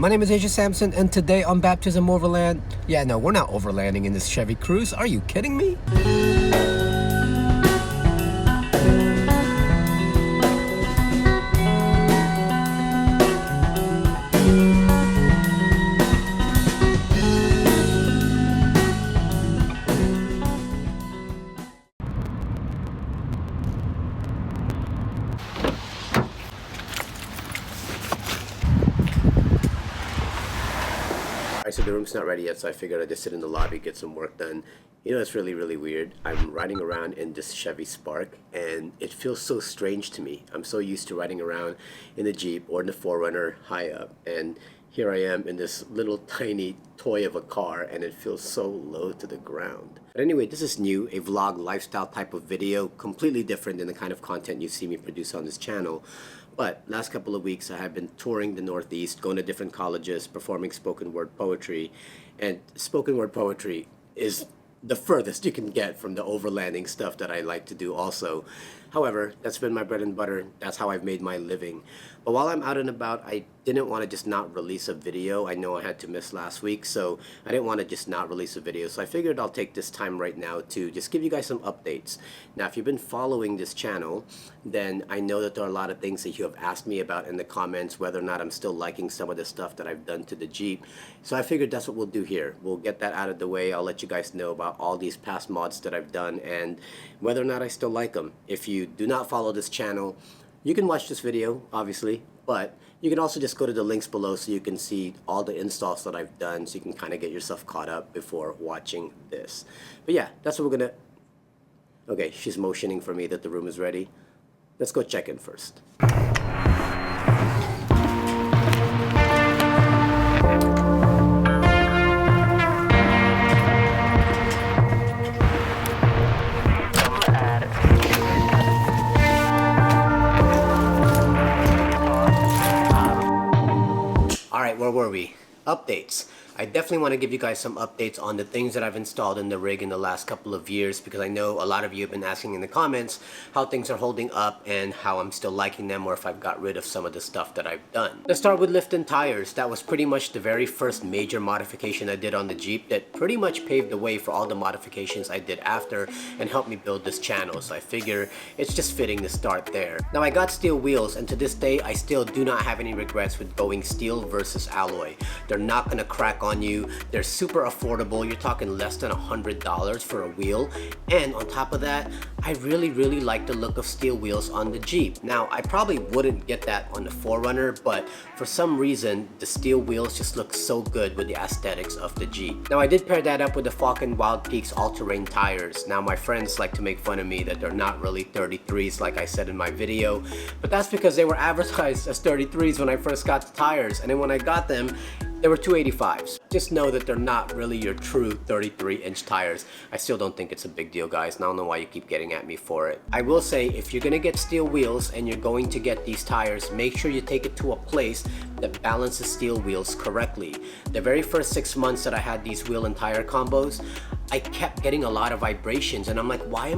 My name is Asia Sampson, and today on Baptism Overland, yeah, no, we're not overlanding in this Chevy Cruze. Are you kidding me? Alright, so the room's not ready yet, so I figured I'd just sit in the lobby, get some work done. You know, it's really weird. I'm riding around in this Chevy Spark, and it feels so strange to me. I'm so used to riding around in the Jeep or in the 4Runner high up, and here I am in this little tiny toy of a car, and it feels so low to the ground. But anyway, this is new, a vlog lifestyle type of video, completely different than the kind of content you see me produce on this channel. But last couple of weeks I have been touring the Northeast, going to different colleges, performing spoken word poetry. And spoken word poetry is the furthest you can get from the overlanding stuff that I like to do also. However, that's been my bread and butter. That's how I've made my living. But while I'm out and about, I didn't want to just not release a video. I know I had to miss last week, so I didn't want to just not release a video. So I figured I'll take this time right now to just give you guys some updates. Now, if you've been following this channel, then I know that there are a lot of things that you have asked me about in the comments, whether or not I'm still liking some of the stuff that I've done to the Jeep. So I figured that's what we'll do here. We'll get that out of the way. I'll let you guys know about all these past mods that I've done and whether or not I still like them. If you do not follow this channel, you can watch this video, obviously, but you can also just go to the links below so you can see all the installs that I've done, so you can kind of get yourself caught up before watching this. But yeah, that's what we're gonna... Okay, she's motioning for me that the room is ready. Let's go check in first. Alright, where were we? Updates. I definitely want to give you guys some updates on the things that I've installed in the rig in the last couple of years, because I know a lot of you have been asking in the comments how things are holding up and how I'm still liking them, or if I've got rid of some of the stuff that I've done. Let's start with lifting tires. That was pretty much the very first major modification I did on the Jeep that pretty much paved the way for all the modifications I did after and helped me build this channel, so I figure it's just fitting to start there. Now, I got steel wheels, and to this day I still do not have any regrets with going steel versus alloy. They're not gonna crack on you. They're super affordable. You're talking less than $100 for a wheel, and on top of that, I really like the look of steel wheels on the Jeep. Now, I probably wouldn't get that on the 4Runner, but for some reason the steel wheels just look so good with the aesthetics of the Jeep. Now, I did pair that up with the Falken Wild Peaks all-terrain tires. Now, my friends like to make fun of me that they're not really 33s like I said in my video, but that's because they were advertised as 33s when I first got the tires, and then when I got them, they were 285s. Just know that they're not really your true 33-inch tires. I still don't think it's a big deal, guys, and I don't know why you keep getting at me for it. I will say, if you're gonna get steel wheels and you're going to get these tires, make sure you take it to a place that balances steel wheels correctly. The very first 6 months that I had these wheel and tire combos, I kept getting a lot of vibrations, and I'm like, why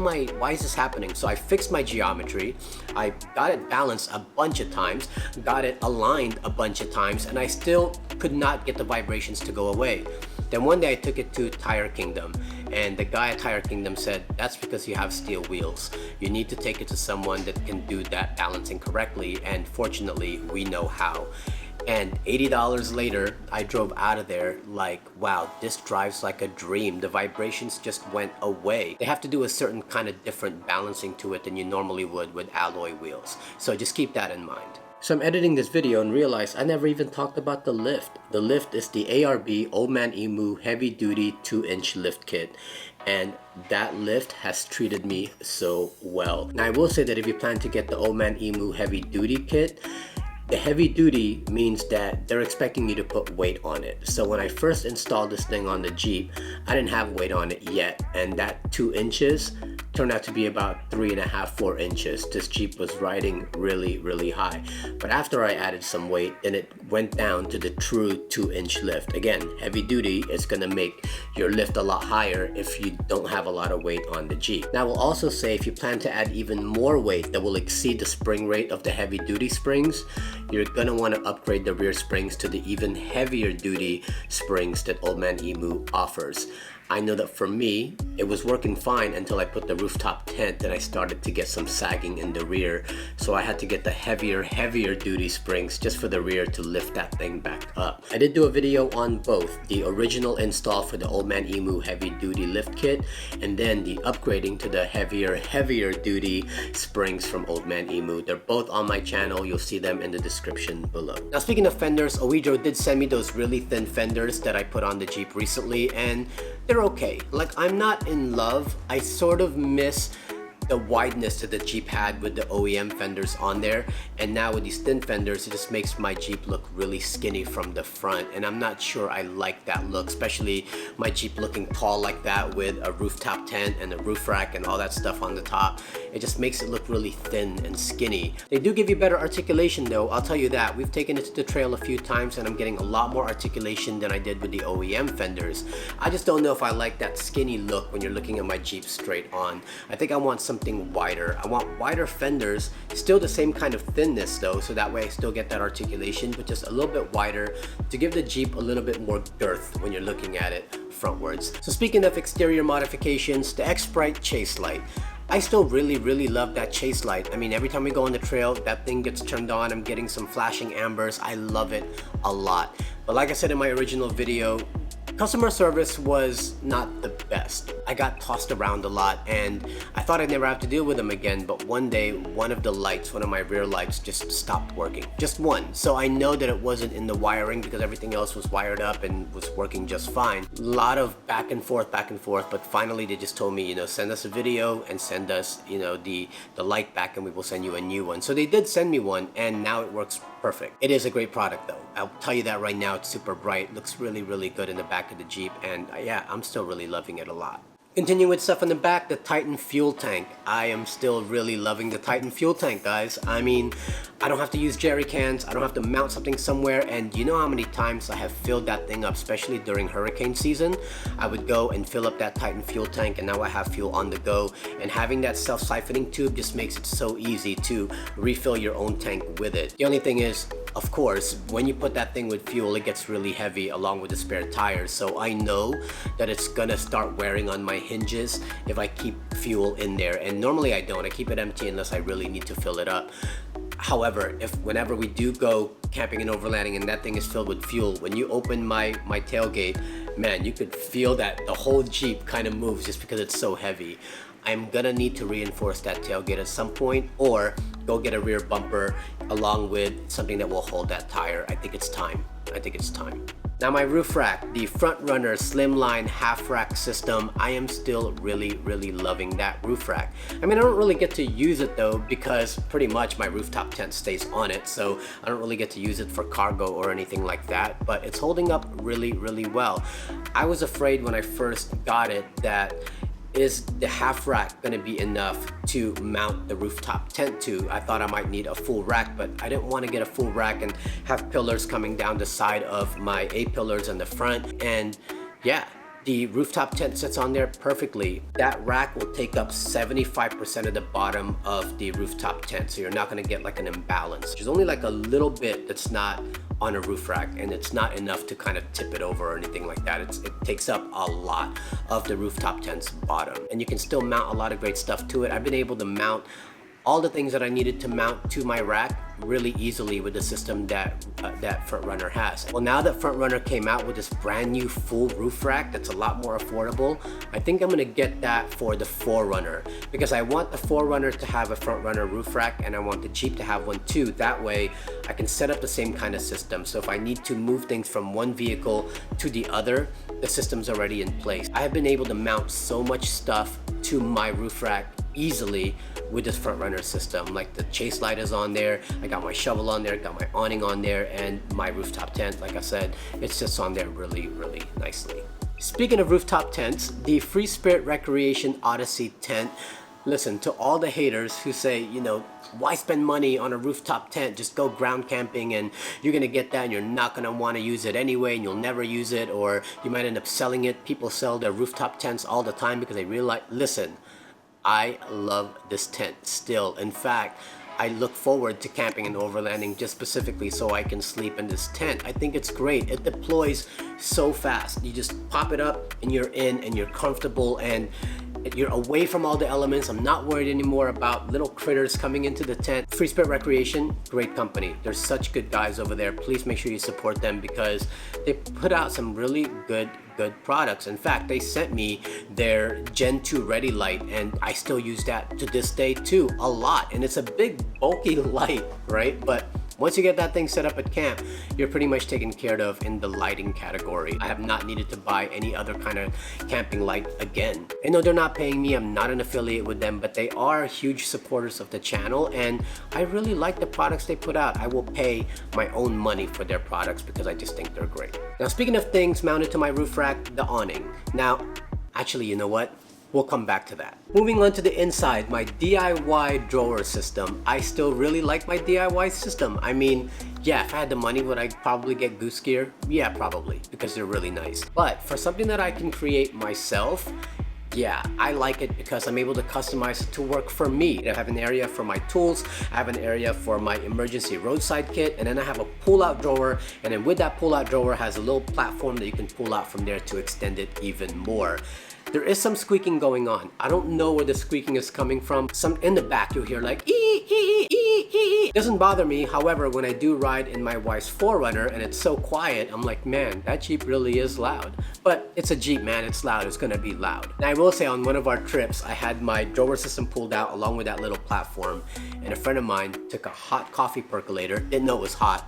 is this happening? So I fixed my geometry, I got it balanced a bunch of times, got it aligned a bunch of times, and I still could not get the vibrations to go away. Then one day I took it to Tire Kingdom, and the guy at Tire Kingdom said, that's because you have steel wheels. You need to take it to someone that can do that balancing correctly, and fortunately, we know how. And $80 later, I drove out of there like, wow, this drives like a dream. The vibrations just went away. They have to do a certain kind of different balancing to it than you normally would with alloy wheels. So just keep that in mind. So I'm editing this video and realized I never even talked about the lift. The lift is the ARB Old Man Emu Heavy Duty 2-inch lift kit. And that lift has treated me so well. Now, I will say that if you plan to get the Old Man Emu Heavy Duty kit, the heavy duty means that they're expecting you to put weight on it. So when I first installed this thing on the Jeep, I didn't have weight on it yet, and that 2 inches turned out to be about 3.5, 4 inches. This Jeep was riding really high. But after I added some weight, then it went down to the true 2-inch lift. Again, heavy duty is gonna make your lift a lot higher if you don't have a lot of weight on the Jeep. Now, I will also say if you plan to add even more weight that will exceed the spring rate of the heavy duty springs, you're gonna wanna upgrade the rear springs to the even heavier duty springs that Old Man Emu offers. I know that for me, it was working fine until I put the rooftop tent and I started to get some sagging in the rear. So I had to get the heavier duty springs just for the rear to lift that thing back up. I did do a video on both, the original install for the Old Man Emu heavy duty lift kit and then the upgrading to the heavier duty springs from Old Man Emu. They're both on my channel. You'll see them in the description below. Now, speaking of fenders, Oedro did send me those really thin fenders that I put on the Jeep recently, and they're okay. Like, I'm not in love. I sort of miss the wideness that the Jeep had with the OEM fenders on there, and now with these thin fenders it just makes my Jeep look really skinny from the front, and I'm not sure I like that look, especially my Jeep looking tall like that with a rooftop tent and a roof rack and all that stuff on the top. It just makes it look really thin and skinny. They do give you better articulation though, I'll tell you that. We've taken it to the trail a few times and I'm getting a lot more articulation than I did with the OEM fenders. I just don't know if I like that skinny look when you're looking at my Jeep straight on. I think I want something wider. I want wider fenders, still the same kind of thinness though, so that way I still get that articulation, but just a little bit wider to give the Jeep a little bit more girth when you're looking at it frontwards. So speaking of exterior modifications, the X-Brite chase light. I still really love that chase light. I mean, every time we go on the trail, that thing gets turned on. I'm getting some flashing ambers. I love it a lot. But like I said in my original video, customer service was not the best. I got tossed around a lot and I thought I'd never have to deal with them again, but one day one of the lights, one of my rear lights just stopped working. Just one. So I know that it wasn't in the wiring because everything else was wired up and was working just fine. A lot of back and forth, but finally they just told me, you know, send us a video and send us, you know, the light back and we will send you a new one. So they did send me one and now it works perfect. It is a great product though. I'll tell you that right now. It's super bright, looks really good in the back of the Jeep, and yeah, I'm still really loving it a lot. Continuing with stuff in the back, the Titan fuel tank. I am still really loving the Titan fuel tank, guys. I mean, I don't have to use jerry cans. I don't have to mount something somewhere. And you know how many times I have filled that thing up, especially during hurricane season. I would go and fill up that Titan fuel tank, and now I have fuel on the go. And having that self-siphoning tube just makes it so easy to refill your own tank with it. The only thing is, of course, when you put that thing with fuel, it gets really heavy along with the spare tires. So I know that it's gonna start wearing on my hinges if I keep fuel in there. And normally I don't. I keep it empty unless I really need to fill it up. However, whenever we do go camping and overlanding and that thing is filled with fuel, when you open my tailgate, man, you could feel that the whole Jeep kind of moves just because it's so heavy. I'm gonna need to reinforce that tailgate at some point or go get a rear bumper along with something that will hold that tire. I think it's time. Now my roof rack, the Front Runner Slimline half rack system, I am still really loving that roof rack. I mean, I don't really get to use it though because pretty much my rooftop tent stays on it, so I don't really get to use it for cargo or anything like that, but it's holding up really well. I was afraid when I first got it that is the half rack gonna be enough to mount the rooftop tent to? I thought I might need a full rack, but I didn't want to get a full rack and have pillars coming down the side of my A-pillars in the front. And yeah, the rooftop tent sits on there perfectly. That rack will take up 75% of the bottom of the rooftop tent, so you're not gonna get like an imbalance. There's only like a little bit that's not on a roof rack, and it's not enough to kind of tip it over or anything like that. It takes up a lot of the rooftop tent's bottom, and you can still mount a lot of great stuff to it. I've been able to mount all the things that I needed to mount to my rack really easily with the system that Front Runner has. Well, now that Front Runner came out with this brand new full roof rack that's a lot more affordable, I think I'm gonna get that for the 4Runner because I want the 4Runner to have a Front Runner roof rack and I want the Jeep to have one too. That way I can set up the same kind of system. So if I need to move things from one vehicle to the other, the system's already in place. I have been able to mount so much stuff to my roof rack easily with this Front Runner system. Like the chase light is on there, I got my shovel on there, got my awning on there, and my rooftop tent, like I said, it sits on there really nicely. Speaking of rooftop tents, the Free Spirit Recreation Odyssey tent, Listen, to all the haters who say, you know, why spend money on a rooftop tent? Just go ground camping and you're gonna get that and you're not gonna wanna use it anyway and you'll never use it, or you might end up selling it. People sell their rooftop tents all the time because they realize, listen, I love this tent still. In fact, I look forward to camping and overlanding just specifically so I can sleep in this tent. I think it's great. It deploys so fast. You just pop it up and you're in and you're comfortable and you're away from all the elements. I'm not worried anymore about little critters coming into the tent. Free Spirit Recreation, great company. They're such good guys over there. Please make sure you support them because they put out some really good products. In fact, they sent me their Gen 2 Ready light and I still use that to this day too, a lot. And it's a big bulky light, right? But once you get that thing set up at camp, you're pretty much taken care of in the lighting category. I have not needed to buy any other kind of camping light again. I know they're not paying me, I'm not an affiliate with them, but they are huge supporters of the channel and I really like the products they put out. I will pay my own money for their products because I just think they're great. Now, speaking of things mounted to my roof rack, the awning. Now, actually, you know what? We'll come back to that. Moving on to the inside, my DIY drawer system. I still really like my DIY system. I mean, yeah, if I had the money, would I probably get Goose Gear? Yeah, probably, because they're really nice. But for something that I can create myself, yeah, I like it because I'm able to customize it to work for me. I have an area for my tools, I have an area for my emergency roadside kit, and then I have a pull-out drawer, and then with that pull-out drawer has a little platform that you can pull out from there to extend it even more. There is some squeaking going on. I don't know where the squeaking is coming from. Some in the back you'll hear like ee, ee, ee, ee, ee. Doesn't bother me. However, when I do ride in my wife's 4Runner and it's so quiet, I'm like, man, that Jeep really is loud. But it's a Jeep, man. It's loud. It's gonna be loud. Now I will say on one of our trips, I had my drawer system pulled out along with that little platform, and a friend of mine took a hot coffee percolator, didn't know it was hot,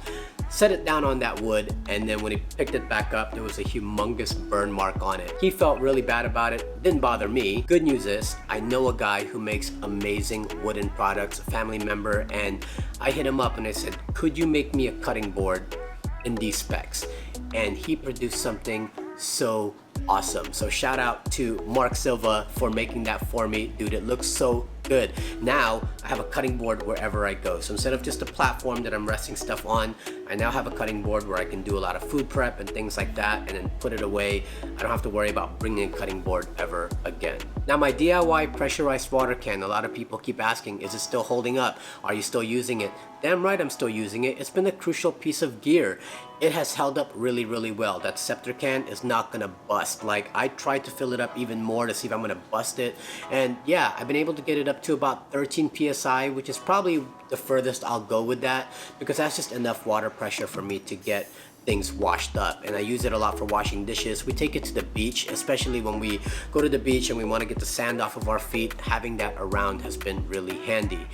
set it down on that wood, and then when he picked it back up, there was a humongous burn mark on it. He felt really bad about it. Didn't bother me. Good news is, I know a guy who makes amazing wooden products, a family member, and I hit him up and I said, could you make me a cutting board in these specs? And he produced something so awesome. So shout out to Mark Silva for making that for me. Dude, it looks so good. Now I have a cutting board wherever I go. So instead of just a platform that I'm resting stuff on, I now have a cutting board where I can do a lot of food prep and things like that and then put it away. I don't have to worry about bringing a cutting board ever again. Now my DIY pressurized water can, a lot of people keep asking, is it still holding up? Are you still using it? Damn right I'm still using it. It's been a crucial piece of gear. It has held up really, really well. That Scepter can is not gonna bust. Like, I tried to fill it up even more to see if I'm gonna bust it. And yeah, I've been able to get it up to about 13 PSI, which is probably the furthest I'll go with that because that's just enough water pressure for me to get things washed up. And I use it a lot for washing dishes. We take it to the beach, especially when we go to the beach and we want to get the sand off of our feet. Having that around has been really handy.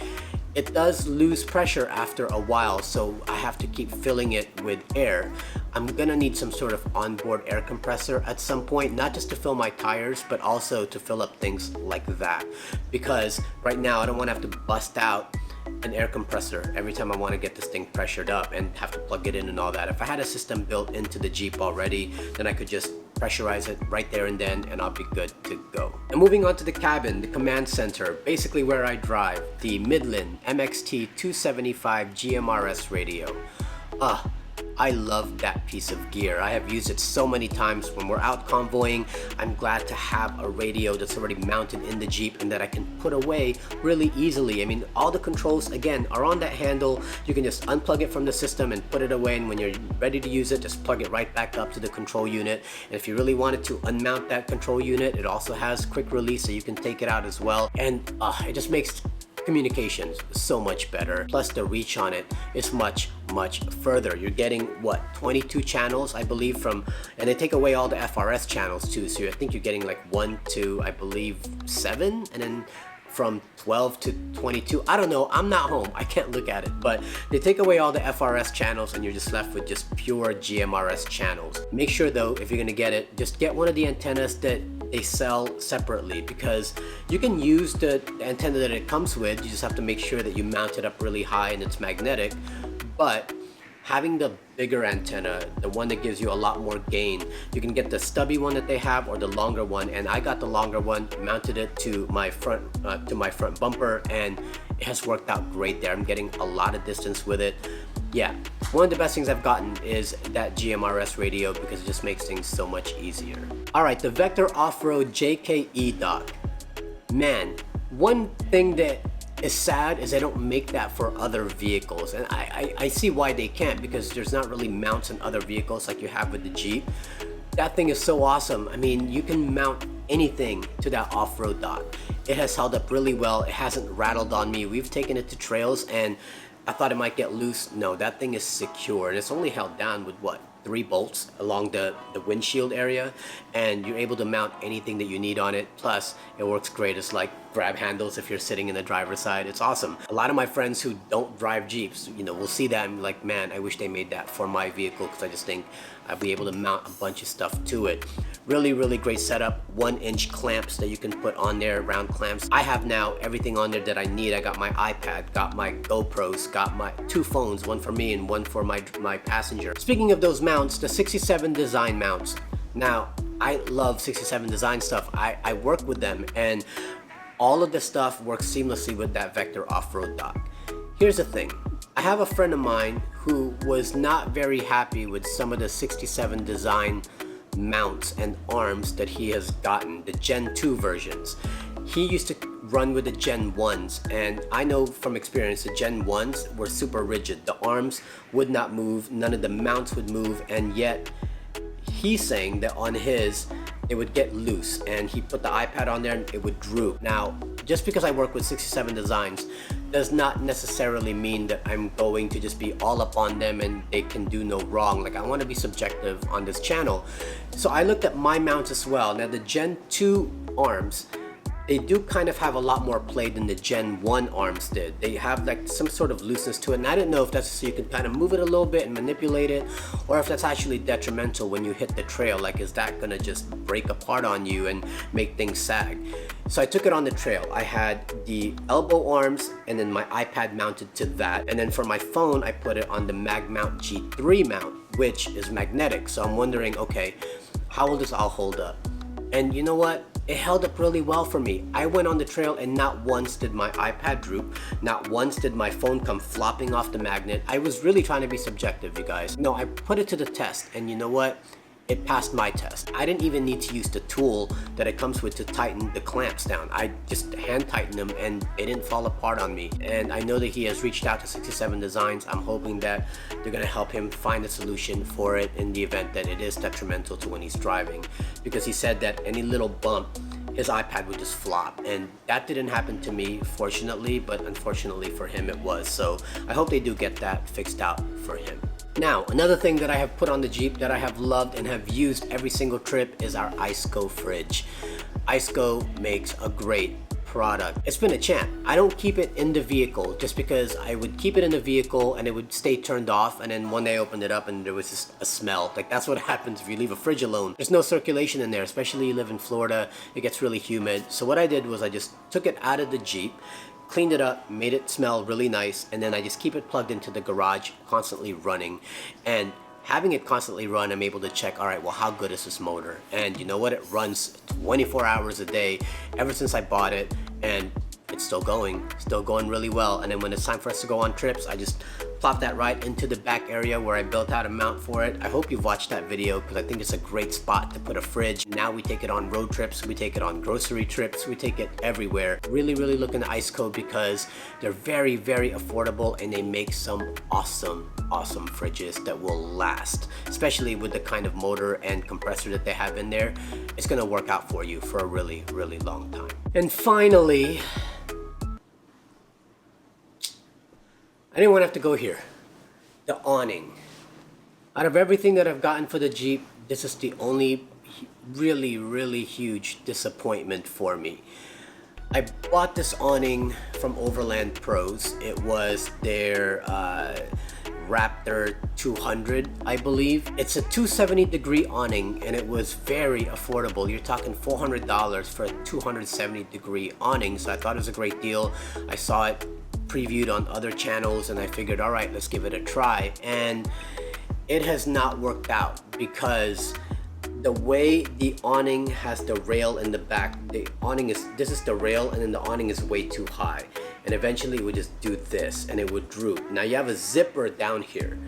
It does lose pressure after a while, so I have to keep filling it with air. I'm gonna need some sort of onboard air compressor at some point, not just to fill my tires, but also to fill up things like that. Because right now I don't wanna have to bust out an air compressor every time I want to get this thing pressured up and have to plug it in and all that. If I had a system built into the Jeep already, then I could just pressurize it right there and then and I'll be good to go. And moving on to the cabin, the command center, basically where I drive, the Midland MXT 275 GMRS radio. I love that piece of gear. I have used it so many times when we're out convoying. I'm glad to have a radio that's already mounted in the Jeep and that I can put away really easily. I mean, all the controls, again, are on that handle. You can just unplug it from the system and put it away, and when you're ready to use it, just plug it right back up to the control unit. And if you really wanted to unmount that control unit, it also has quick release, so you can take it out as well. And it just makes communications so much better. Plus the reach on it is much further. You're getting what, 22 channels I believe from, and they take away all the FRS channels too, so I think you're getting like 1 to I believe 7, and then from 12 to 22. I don't know, I'm not home, I can't look at it, but they take away all the FRS channels and you're just left with just pure GMRS channels. Make sure though, if you're gonna get it, just get one of the antennas that they sell separately, because you can use the antenna that it comes with. You just have to make sure that you mount it up really high and it's magnetic. But having the bigger antenna, the one that gives you a lot more gain. You can get the stubby one that they have or the longer one, and I got the longer one, mounted it to my front bumper, and it has worked out great there. I'm getting a lot of distance with it. Yeah, one of the best things I've gotten is that GMRS radio because it just makes things so much easier. All right, the Vector Off-Road JKE dock. Man, one thing that is sad is they don't make that for other vehicles, and I see why they can't, because there's not really mounts in other vehicles like you have with the Jeep. That thing is so awesome. I mean, you can mount anything to that off-road dock. It has held up really well. It hasn't rattled on me. We've taken it to trails and I thought it might get loose. No, that thing is secure, and it's only held down with what, 3 bolts along the windshield area, and you're able to mount anything that you need on it. Plus, it works great as like grab handles if you're sitting in the driver's side. It's awesome. A lot of my friends who don't drive Jeeps, you know, will see that and be like, man, I wish they made that for my vehicle, because I just think I'd be able to mount a bunch of stuff to it. Really, really great setup. 1-inch clamps that you can put on there, round clamps. I have now everything on there that I need. I got my iPad, got my GoPros, got my 2 phones, one for me and one for my passenger. Speaking of those mounts, the 67 design mounts. Now, I love 67 design stuff. I work with them, and all of the stuff works seamlessly with that Vector Off-Road dock. Here's the thing. I have a friend of mine who was not very happy with some of the 67 design mounts and arms that he has gotten, the Gen 2 versions. He used to run with the Gen 1s, and I know from experience the Gen 1s were super rigid. The arms would not move, none of the mounts would move, and yet he's saying that on his it would get loose, and he put the iPad on there and it would droop. Now, just because I work with 67 designs does not necessarily mean that I'm going to just be all up on them and they can do no wrong. Like, I want to be subjective on this channel. So I looked at my mounts as well. Now, the Gen 2 arms, they do kind of have a lot more play than the Gen 1 arms did. They have like some sort of looseness to it, and I didn't know if that's so you can kind of move it a little bit and manipulate it, or if that's actually detrimental when you hit the trail. Like, is that gonna just break apart on you and make things sag? So I took it on the trail. I had the elbow arms and then my iPad mounted to that, and then for my phone I put it on the MagMount G3 mount, which is magnetic. So I'm wondering, okay, how will this all hold up? And you know what? It held up really well for me. I went on the trail and not once did my iPad droop. Not once did my phone come flopping off the magnet. I was really trying to be subjective, you guys. No, I put it to the test, and you know what? It passed my test. I didn't even need to use the tool that it comes with to tighten the clamps down. I just hand tightened them and they didn't fall apart on me. And I know that he has reached out to 67 Designs. I'm hoping that they're gonna help him find a solution for it in the event that it is detrimental to when he's driving. Because he said that any little bump, his iPad would just flop, and that didn't happen to me, fortunately, but unfortunately for him it was. So I hope they do get that fixed out for him. Now, another thing that I have put on the Jeep that I have loved and have used every single trip is our IceCo fridge. IceCo makes a great product. It's been a champ. I don't keep it in the vehicle just because I would keep it in the vehicle and it would stay turned off, and then one day I opened it up and there was just a smell. Like, that's what happens if you leave a fridge alone. There's no circulation in there, especially you live in Florida. It gets really humid. So what I did was I just took it out of the Jeep, cleaned it up, made it smell really nice, and then I just keep it plugged into the garage, constantly running. And having it constantly run, I'm able to check, all right, well, how good is this motor? And you know what? It runs 24 hours a day ever since I bought it, and it's still going really well. And then when it's time for us to go on trips, I just plop that right into the back area where I built out a mount for it. I hope you've watched that video because I think it's a great spot to put a fridge. Now we take it on road trips, we take it on grocery trips, we take it everywhere. Really, really look into IceCo because they're very, very affordable, and they make some awesome fridges that will last, especially with the kind of motor and compressor that they have in there. It's gonna work out for you for a really, really long time. And finally, I didn't want to have to go here. The awning. Out of everything that I've gotten for the Jeep, this is the only really, really huge disappointment for me. I bought this awning from Overland Pros. It was their Raptor 200, I believe. It's a 270-degree awning, and it was very affordable. You're talking $400 for a 270-degree awning, so I thought it was a great deal. I saw it previewed on other channels, and I figured, all right, let's give it a try. And it has not worked out because the way the awning has the rail in the back, this is the rail, and then the awning is way too high, and eventually it would just do this and it would droop. Now you have a zipper down here,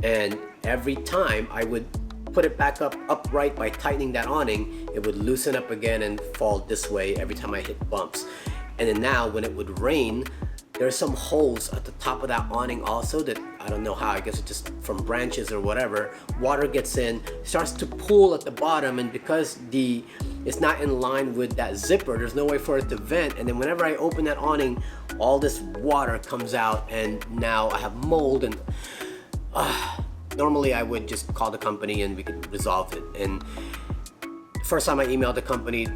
and every time I would put it back up upright by tightening that awning, it would loosen up again and fall this way every time I hit bumps. And then now when it would rain, there's some holes at the top of that awning also that I don't know how, I guess it's just from branches or whatever. Water gets in, starts to pool at the bottom, and because it's not in line with that zipper, there's no way for it to vent. And then whenever I open that awning, all this water comes out, and now I have mold. And normally I would just call the company and we could resolve it. And first time I emailed the company,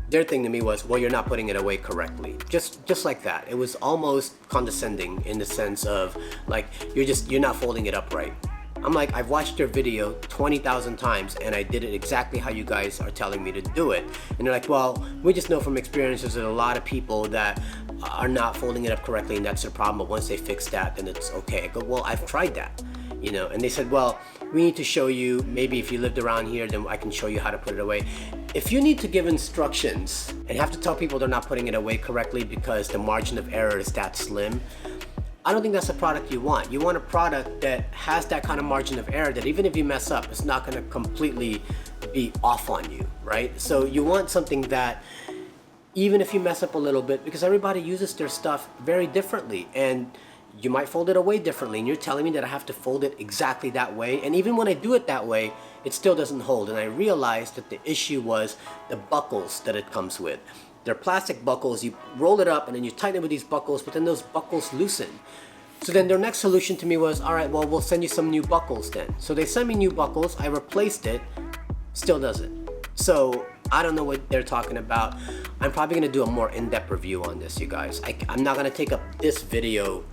their thing to me was, well, you're not putting it away correctly. Just like that. It was almost condescending in the sense of like, you're not folding it up right. I'm like, I've watched your video 20,000 times and I did it exactly how you guys are telling me to do it. And they're like, well, we just know from experience there's a lot of people that are not folding it up correctly and that's their problem, but once they fix that, then it's okay. I go, well, I've tried that. You know, and they said, well, we need to show you, maybe if you lived around here, then I can show you how to put it away. If you need to give instructions and have to tell people they're not putting it away correctly because the margin of error is that slim, I don't think that's the product you want. You want a product that has that kind of margin of error that even if you mess up, it's not going to completely be off on you, right? So you want something that even if you mess up a little bit, because everybody uses their stuff very differently, and you might fold it away differently, and you're telling me that I have to fold it exactly that way, and even when I do it that way, it still doesn't hold. And I realized that the issue was the buckles that it comes with. They're plastic buckles. You roll it up and then you tighten it with these buckles, but then those buckles loosen. So then their next solution to me was, all right, well, we'll send you some new buckles then. So they sent me new buckles, I replaced it, still doesn't. So I don't know what they're talking about. I'm probably gonna do a more in-depth review on this, you guys. I'm not gonna take up this video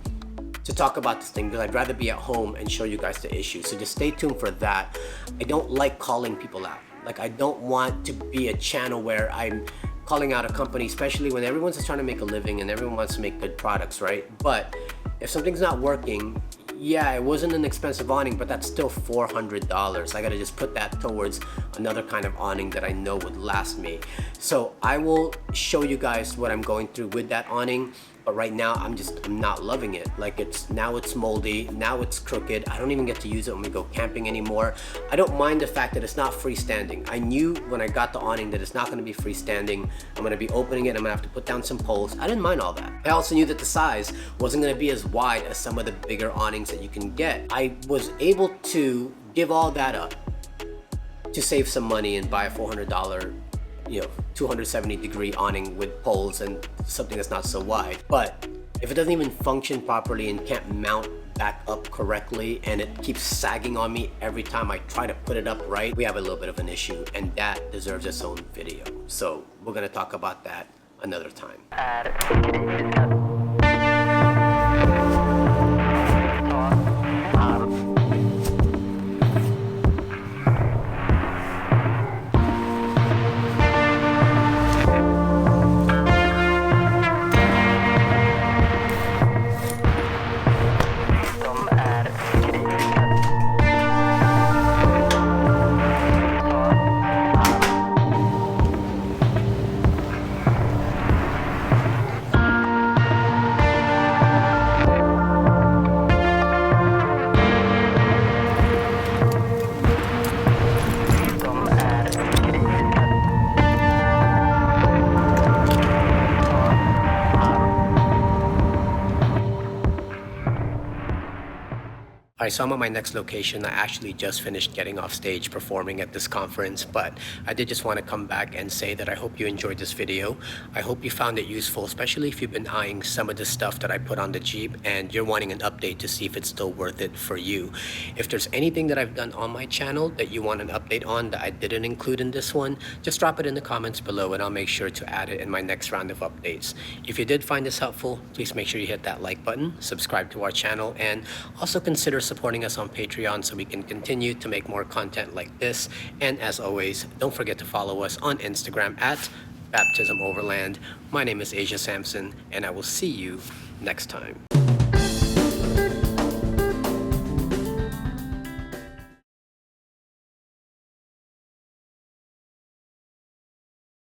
to talk about this thing because I'd rather be at home and show you guys the issue. So just stay tuned for that. I don't like calling people out. Like, I don't want to be a channel where I'm calling out a company, especially when everyone's just trying to make a living and everyone wants to make good products, right? But if something's not working, yeah, it wasn't an expensive awning, but that's still $400. I gotta just put that towards another kind of awning that I know would last me. So I will show you guys what I'm going through with that awning. But right now, I'm not loving it. Like, now it's moldy, now it's crooked. I don't even get to use it when we go camping anymore. I don't mind the fact that it's not freestanding. I knew when I got the awning that it's not gonna be freestanding. I'm gonna be opening it, I'm gonna have to put down some poles. I didn't mind all that. I also knew that the size wasn't gonna be as wide as some of the bigger awnings that you can get. I was able to give all that up to save some money and buy a $400 270-degree awning with poles and something that's not so wide. But if it doesn't even function properly and can't mount back up correctly and it keeps sagging on me every time I try to put it up right, we have a little bit of an issue, and that deserves its own video. So we're gonna talk about that another time. Alright, so I'm at my next location. I actually just finished getting off stage performing at this conference, but I did just want to come back and say that I hope you enjoyed this video. I hope you found it useful, especially if you've been eyeing some of the stuff that I put on the Jeep and you're wanting an update to see if it's still worth it for you. If there's anything that I've done on my channel that you want an update on that I didn't include in this one, just drop it in the comments below and I'll make sure to add it in my next round of updates. If you did find this helpful, please make sure you hit that like button, subscribe to our channel, and also consider supporting us on Patreon so we can continue to make more content like this. And as always, don't forget to follow us on Instagram at Baptism Overland. My name is Asia Sampson, and I will see you next time.